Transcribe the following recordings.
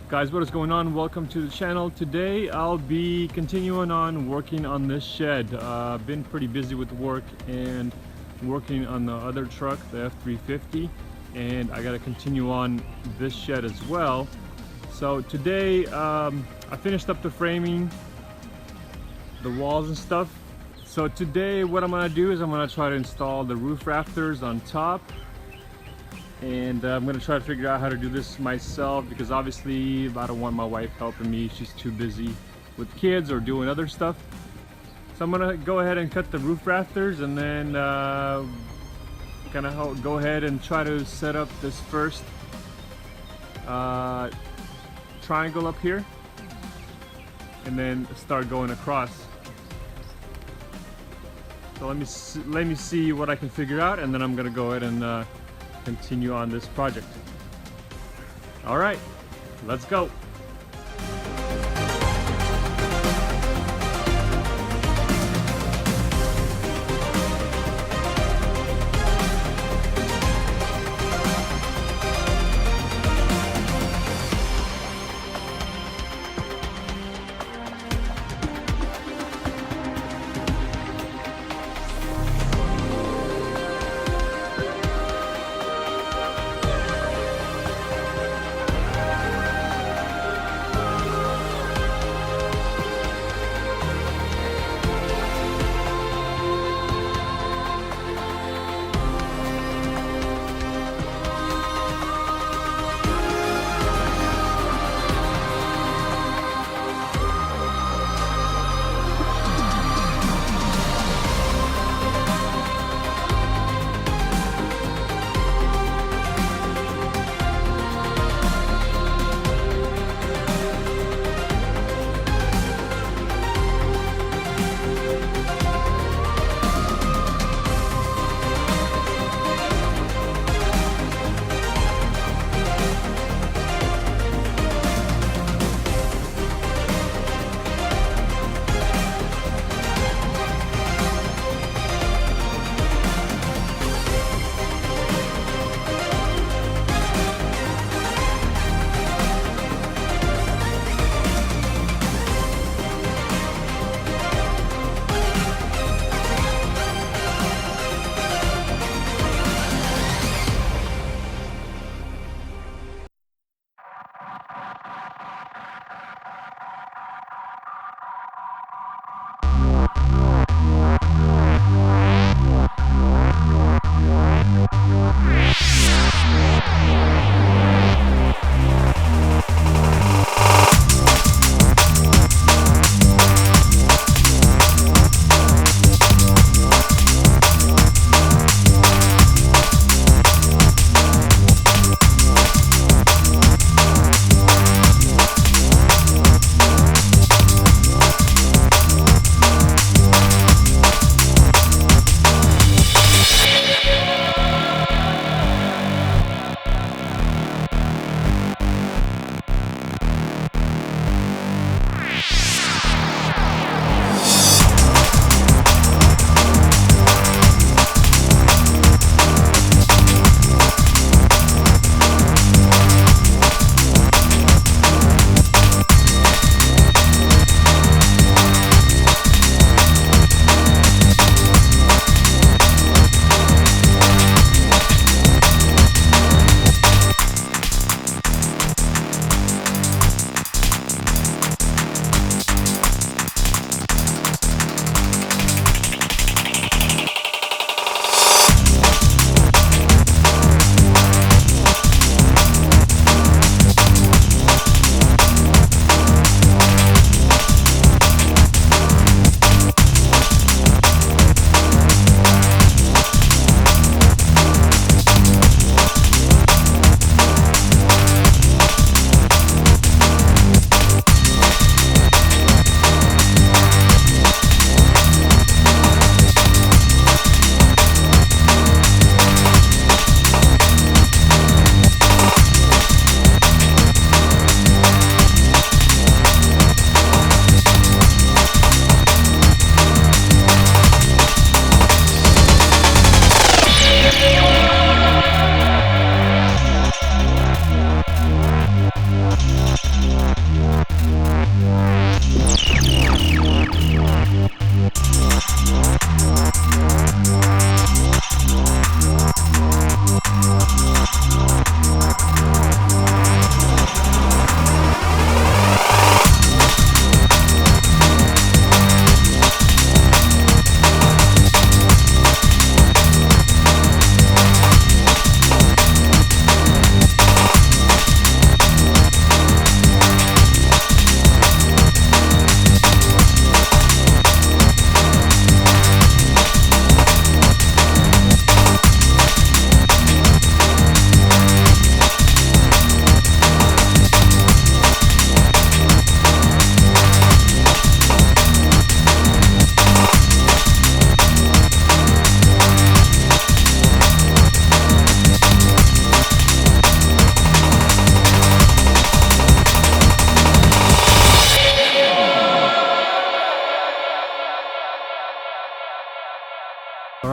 Guys, what is going on? Welcome to the channel. Today I'll be continuing on working on this shed. Been pretty busy with work and working on the other truck, the F-350, and I gotta continue on this shed as well. So today I finished up the framing, the walls and stuff. So today what I'm gonna do is I'm gonna try to install the roof rafters on top, and I'm gonna try to figure out how to do this myself, because obviously I don't want my wife helping me. She's too busy with kids or doing other stuff. So I'm gonna go ahead and cut the roof rafters, and then gonna go ahead and try to set up this first triangle up here, and then start going across. So let me see what I can figure out, and then I'm gonna go ahead and continue on this project. All right, let's go.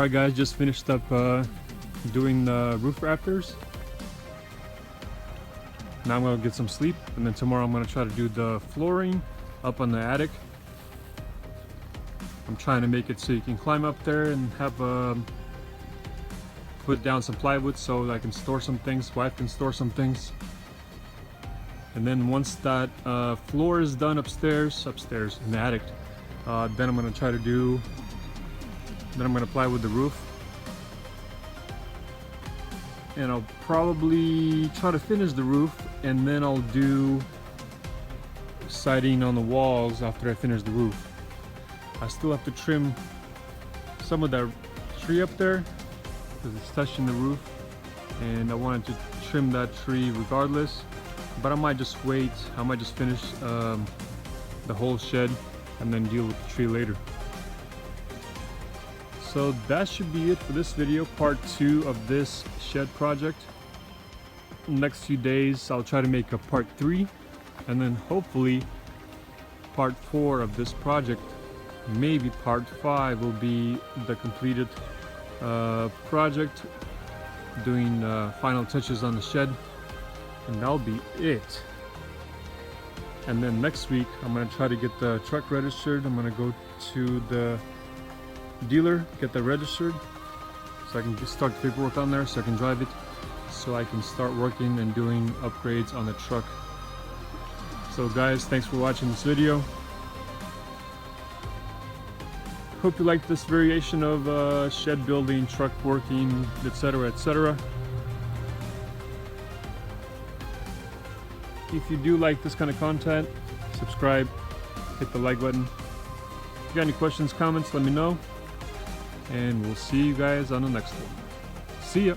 Alright guys, just finished up doing the roof rafters. Now I'm gonna get some sleep, and then tomorrow I'm gonna try to do the flooring up on the attic. I'm trying to make it so you can climb up there and have put down some plywood so I can store some things, wife can store some things. And then once that floor is done upstairs in the attic, then I'm gonna try to do, then I'm gonna plywood the roof. And I'll probably try to finish the roof, and then I'll do siding on the walls after I finish the roof. I still have to trim some of that tree up there because it's touching the roof, and I wanted to trim that tree regardless, but I might just wait. I might just finish the whole shed and then deal with the tree later. So that should be it for this video, part 2 of this shed project. Next few days I'll try to make a part 3, and then hopefully part 4 of this project. Maybe part 5 will be the completed project, doing final touches on the shed, and that'll be it. And then next week I'm gonna try to get the truck registered. I'm gonna go to the dealer, get that registered, so I can just start the paperwork on there so I can drive it, so I can start working and doing upgrades on the truck. So guys, thanks for watching this video. Hope you liked this variation of shed building, truck working, etc, etc. If you do like this kind of content, subscribe, hit the like button. If you got any questions, comments, let me know. And we'll see you guys on the next one. See ya!